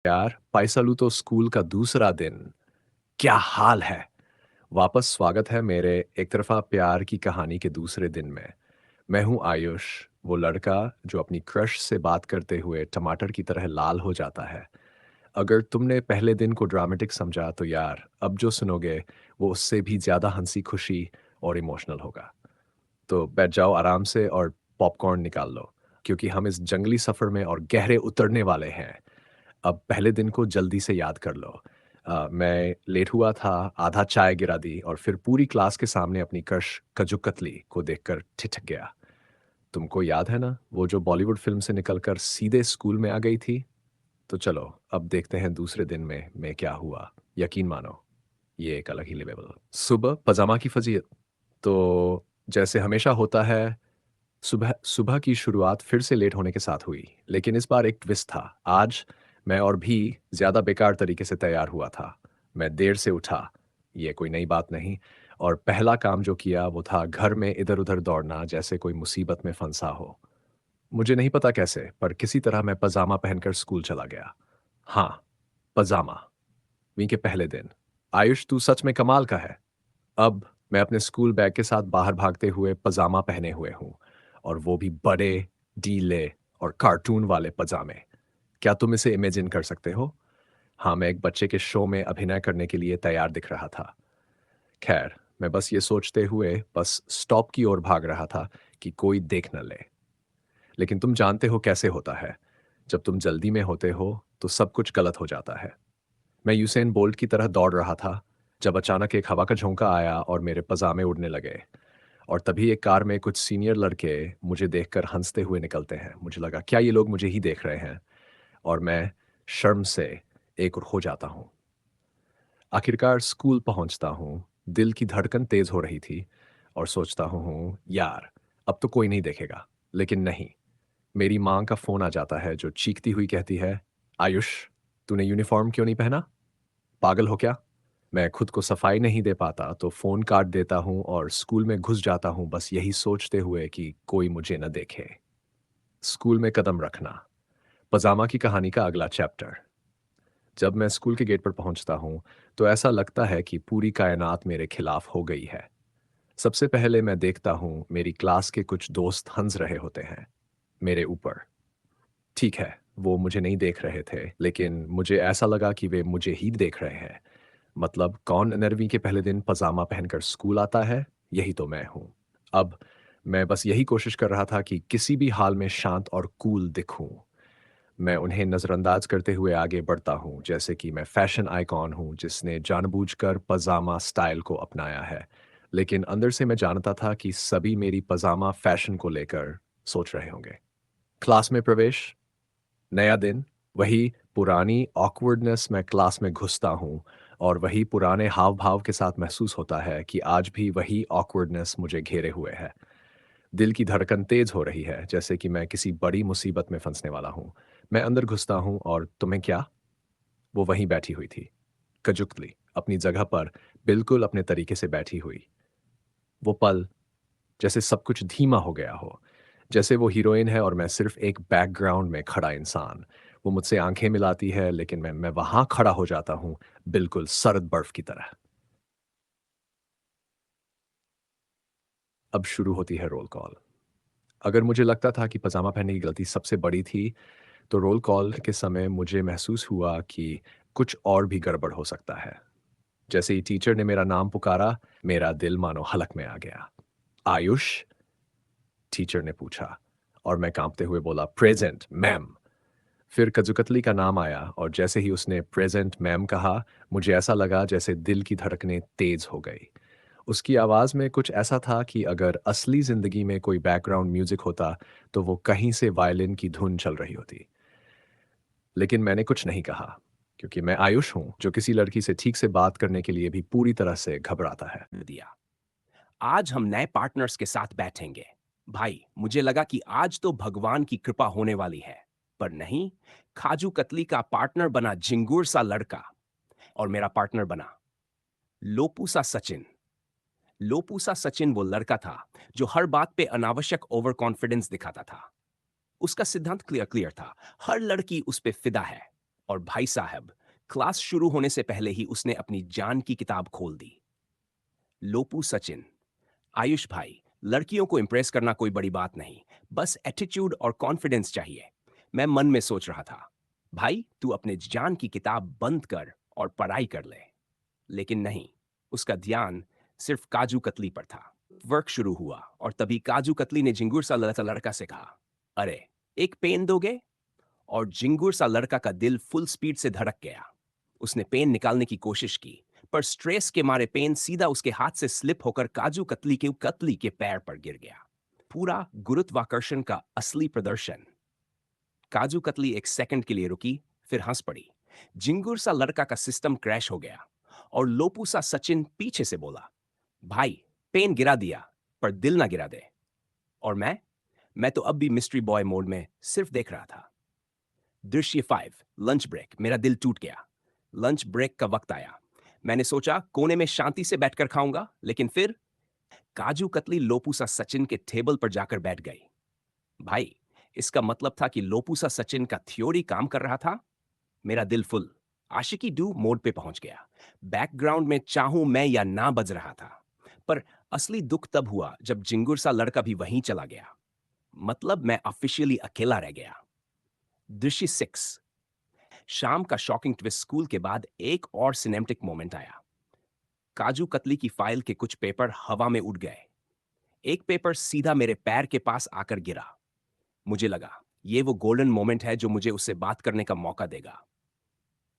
यार पाइसालू तो स्कूल का दूसरा दिन। क्या हाल है। वापस स्वागत है मेरे एक तरफा प्यार की कहानी के दूसरे दिन में। मैं हूं आयुष, वो लड़का जो अपनी क्रश से बात करते हुए टमाटर की तरह लाल हो जाता है। अगर तुमने पहले दिन को ड्रामेटिक समझा तो यार अब जो सुनोगे वो उससे भी ज्यादा हंसी खुशी और इमोशनल होगा। तो बैठ जाओ आराम से और पॉपकॉर्न निकाल लो, क्योंकि हम इस जंगली सफर में और गहरे उतरने वाले हैं। अब पहले दिन को जल्दी से याद कर लो। मैं लेट हुआ था, आधा चाय गिरा दी और फिर पूरी क्लास के सामने अपनी क्रश कजू कतली को देखकर ठिठक गया। तुमको याद है ना, वो जो बॉलीवुड फिल्म से निकलकर सीधे स्कूल में आ गई थी। तो चलो अब देखते हैं दूसरे दिन में क्या हुआ। यकीन मानो, ये एक अलग ही लेवल। सुबह पजामा की फजीयत। तो जैसे हमेशा होता है, सुबह सुबह की शुरुआत फिर से लेट होने के साथ हुई, लेकिन इस बार एक ट्विस्ट था। आज मैं और भी ज़्यादा बेकार तरीके से तैयार हुआ था। मैं देर से उठा, ये कोई नई बात नहीं। और पहला काम जो किया वो था घर में इधर-उधर दौड़ना जैसे कोई मुसीबत में फंसा हो। मुझे नहीं पता कैसे, पर किसी तरह मैं पजामा पहनकर स्कूल चला गया। हाँ, पजामा। वीं के पहले दिन। आयुष, तू सच में कमाल का है। अब मैं अपने स्कूल बैग के साथ बाहर भागते हुए पजामा पहने हुए हूँ, और वो भी बड़े, ढीले और कार्टून वाले पजामे। क्या तुम इसे इमेजिन कर सकते हो? हाँ, मैं एक बच्चे के शो में अभिनय करने के लिए तैयार दिख रहा था। खैर, मैं बस ये सोचते हुए बस स्टॉप की ओर भाग रहा था कि कोई देख न ले। लेकिन तुम जानते हो कैसे होता है। जब तुम जल्दी में होते हो तो सब कुछ गलत हो जाता है। मैं यूसेन बोल्ट की तरह दौड़ रहा था जब अचानक एक हवा का झोंका आया और मेरे पजामे उड़ने लगे। और तभी एक कार में कुछ सीनियर लड़के मुझे देखकर हंसते हुए निकलते हैं। मुझे लगा क्या ये लोग मुझे ही देख रहे हैं, और मैं शर्म से एक और हो जाता हूँ। आखिरकार स्कूल पहुंचता हूँ। दिल की धड़कन तेज हो रही थी और सोचता हूँ यार अब तो कोई नहीं देखेगा। लेकिन नहीं, मेरी माँ का फोन आ जाता है जो चीखती हुई कहती है, आयुष, तूने यूनिफॉर्म क्यों नहीं पहना? पागल हो क्या? मैं खुद को सफाई नहीं दे पाता तो फ़ोन काट देता हूँ और स्कूल में घुस जाता हूँ, बस यही सोचते हुए कि कोई मुझे न देखे। स्कूल में कदम रखना। पजामा की कहानी का अगला चैप्टर। जब मैं स्कूल के गेट पर पहुंचता हूँ तो ऐसा लगता है कि पूरी कायनात मेरे खिलाफ हो गई है। सबसे पहले मैं देखता हूँ मेरी क्लास के कुछ दोस्त हंस रहे होते हैं मेरे ऊपर। ठीक है, वो मुझे नहीं देख रहे थे, लेकिन मुझे ऐसा लगा कि वे मुझे ही देख रहे हैं। मतलब कौन 11वीं के पहले दिन पजामा पहनकर स्कूल आता है? यही तो मैं हूँ। अब मैं बस यही कोशिश कर रहा था कि किसी भी हाल में शांत और कूल दिखूं। मैं उन्हें नज़रअंदाज करते हुए आगे बढ़ता हूँ जैसे कि मैं फैशन आइकॉन हूँ जिसने जानबूझकर पजामा स्टाइल को अपनाया है। लेकिन अंदर से मैं जानता था कि सभी मेरी पजामा फैशन को लेकर सोच रहे होंगे। क्लास में प्रवेश। नया दिन। वही पुरानी ऑकवर्डनेस। मैं क्लास में घुसता हूँ और वही पुराने हाव-भाव के साथ महसूस होता है कि आज भी वही ऑकवर्डनेस मुझे घेरे हुए है। दिल की धड़कन तेज हो रही है जैसे कि मैं किसी बड़ी मुसीबत में फंसने वाला हूँ। मैं अंदर घुसता हूँ और तुम्हें क्या? वो वहीं बैठी हुई थी, कजुकली, अपनी जगह पर, बिल्कुल अपने तरीके से बैठी हुई। वो पल, जैसे सब कुछ धीमा हो गया हो। जैसे वो हीरोइन है और मैं सिर्फ एक बैकग्राउंड में खड़ा इंसान। वो मुझसे आंखें मिलाती है लेकिन मैं वहां खड़ा हो जाता हूँ, बिल्कुल सर्द बर्फ की तरह। अब शुरू होती है रोल कॉल। अगर मुझे लगता था कि पजामा पहनने की गलती सबसे बड़ी थी, तो रोल कॉल के समय मुझे महसूस हुआ कि कुछ और भी गड़बड़ हो सकता है। जैसे ही टीचर ने मेरा नाम पुकारा, मेरा दिल मानो हलक में आ गया। आयुष? टीचर ने पूछा, और मैं कांपते हुए बोला, प्रेजेंट मैम। फिर कजूकतली का नाम आया और जैसे ही उसने प्रेजेंट मैम कहा, मुझे ऐसा लगा जैसे दिल की धड़कनें तेज हो गई। उसकी आवाज़ में कुछ ऐसा था कि अगर असली ज़िंदगी में कोई बैकग्राउंड म्यूज़िक होता, तो वो कहीं से वायलिन की धुन चल रही होती। लेकिन मैंने कुछ नहीं कहा, क्योंकि मैं आयुष हूँ, जो किसी लड़की से ठीक से बात करने के लिए भी पूरी तरह से घबराता है। दिया। आज हम नए पार्टनर्स के साथ बैठेंगे। भाई, मुझे लगा कि आज तो भगवान की कृपा होने वाली है, पर नहीं। खाजू कतली का पार्टनर बना झिंगुर सा लड़का, और मेरा पार्टनर बना लोपूसा सचिन। लोपूसा सचिन वो लड़का था जो हर बात पे अनावश्यक ओवर कॉन्फिडेंस दिखाता था। उसका सिद्धांत क्लियर क्लियर था, हर लड़की उस पे फिदा है। और भाई साहब, क्लास शुरू होने से पहले ही उसने अपनी जान की किताब खोल दी। लोपू सचिन। आयुष भाई, लड़कियों को इम्प्रेस करना कोई बड़ी बात नहीं, बस एटीट्यूड और कॉन्फिडेंस चाहिए। मैं मन में सोच रहा था, भाई तू अपने जान की किताब बंद कर और पढ़ाई कर ले। लेकिन नहीं, उसका ध्यान सिर्फ काजू कतली पर था। वर्क शुरू हुआ और तभी काजू कतली ने झिंगुर सा लड़का से कहा, अरे एक पेन दोगे? और झिंगुर सा लड़का का दिल फुल स्पीड से धड़क गया। उसने पेन निकालने की कोशिश की, पर स्ट्रेस के मारे पेन सीधा उसके हाथ से स्लिप होकर काजू कतली के पैर पर गिर गया। पूरा गुरुत्वाकर्षण का असली प्रदर्शन। काजू कतली एक सेकंड के लिए रुकी, फिर हंस पड़ी। झिंगुर सा लड़का का सिस्टम क्रैश हो गया और लोपू सा सचिन पीछे से बोला, भाई पेन गिरा दिया, पर दिल ना गिरा दे। और मैं तो अब भी मिस्ट्री बॉय मोड में सिर्फ देख रहा था। दृश्य 5, लंच ब्रेक। मेरा दिल टूट गया। लंच ब्रेक का वक्त आया। मैंने सोचा कोने में शांति से बैठकर खाऊंगा, लेकिन फिर काजू कतली लोपू सा सचिन के टेबल पर जाकर बैठ गई। भाई, इसका मतलब था कि लोपू सा सचिन का थ्योरी काम कर रहा था। मेरा दिल फुल आशिकी डू मोड पे पहुंच गया। बैकग्राउंड में चाहूं मैं या ना बज रहा था। पर असली दुख तब हुआ जब जिंगुर सा लड़का भी वहीं चला गया। मतलब मैं ऑफिशियली अकेला रह गया। दृश्य 6, शाम का शॉकिंग ट्विस्ट। स्कूल के बाद एक और सिनेमैटिक मोमेंट आया। काजू कतली की फाइल के कुछ पेपर हवा में उड़ गए। एक पेपर सीधा मेरे पैर के पास आकर गिरा। मुझे लगा ये वो गोल्डन मोमेंट है जो मुझे उससे बात करने का मौका देगा।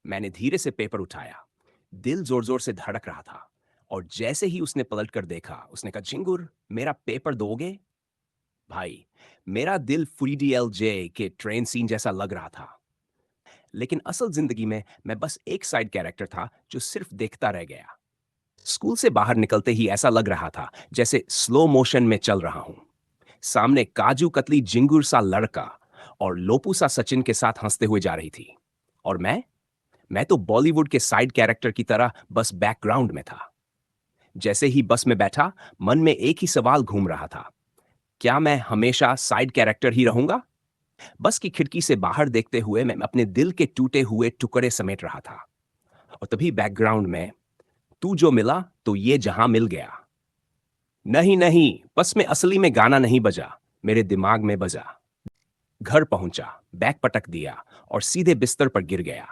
मैंने धीरे से पेपर उठाया। दिल जोर जोर से धड़क रहा था। और जैसे ही उसने पलट कर देखा, उसने कहा, झिंगुर मेरा पेपर दोगे? भाई, मेरा दिल FDLJ के ट्रेन सीन जैसा लग रहा था। लेकिन असल जिंदगी में मैं बस एक साइड कैरेक्टर था जो सिर्फ देखता रह गया। स्कूल से बाहर निकलते ही ऐसा लग रहा था जैसे स्लो मोशन में चल रहा हूं। सामने काजू कतली जिंगुर सा लड़का और लोपू सा सचिन के साथ हंसते हुए जा रही थी। और मैं तो बॉलीवुड के साइड कैरेक्टर की तरह बस बैकग्राउंड में था। जैसे ही बस में बैठा, मन में एक ही सवाल घूम रहा था, क्या मैं हमेशा साइड कैरेक्टर ही रहूंगा? बस की खिड़की से बाहर देखते हुए मैं अपने दिल के टूटे हुए टुकड़े समेट रहा था। और तभी बैकग्राउंड में, तू जो मिला तो ये जहां मिल गया। नहीं नहीं, बस में असली में गाना नहीं बजा, मेरे दिमाग में बजा। घर पहुंचा, बैग पटक दिया और सीधे बिस्तर पर गिर गया।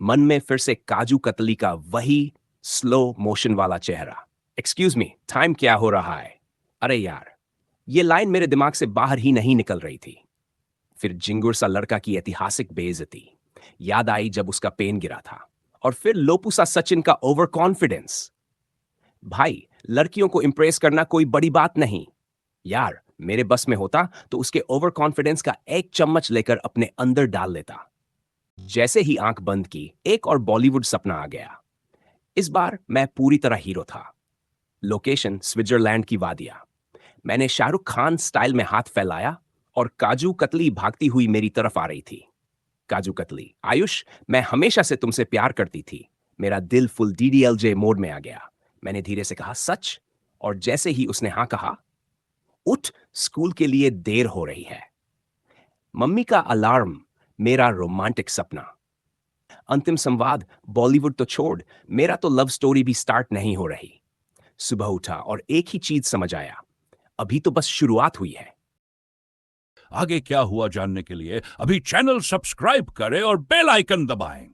मन में फिर से काजू कतली का वही स्लो मोशन वाला चेहरा। एक्सक्यूज मी, टाइम क्या हो रहा है? अरे यार, ये लाइन मेरे दिमाग से बाहर ही नहीं निकल रही थी। फिर जिंगुर सा लड़का की ऐतिहासिक बेइज्जती याद आई जब उसका पेन गिरा था। और फिर लोपू सा सचिन का ओवर कॉन्फिडेंस। भाई, लड़कियों को इंप्रेस करना कोई बड़ी बात नहीं। यार, मेरे बस में होता तो उसके ओवर कॉन्फिडेंस का एक चम्मच लेकर अपने अंदर डाल लेता। जैसे ही आंख बंद की, एक और बॉलीवुड सपना आ गया। इस बार मैं पूरी तरह हीरो था। लोकेशन स्विट्जरलैंड की वादियां। मैंने शाहरुख खान स्टाइल में हाथ फैलाया और काजू कतली भागती हुई मेरी तरफ आ रही थी। काजू कतली, आयुष, मैं हमेशा से तुमसे प्यार करती थी। मेरा दिल फुल DDLJ मोड में आ गया। मैंने धीरे से कहा, सच? और जैसे ही उसने हाँ कहा, उठ, स्कूल के लिए देर हो रही है। मम्मी का अलार्म, मेरा रोमांटिक सपना। अंतिम संवाद, बॉलीवुड तो छोड़, मेरा तो लव स्टोरी भी स्टार्ट नहीं हो रही। सुबह उठा और एक ही चीज समझ आया, अभी तो बस शुरुआत हुई है। आगे क्या हुआ जानने के लिए अभी चैनल सब्सक्राइब करें और बेल आइकन दबाएं।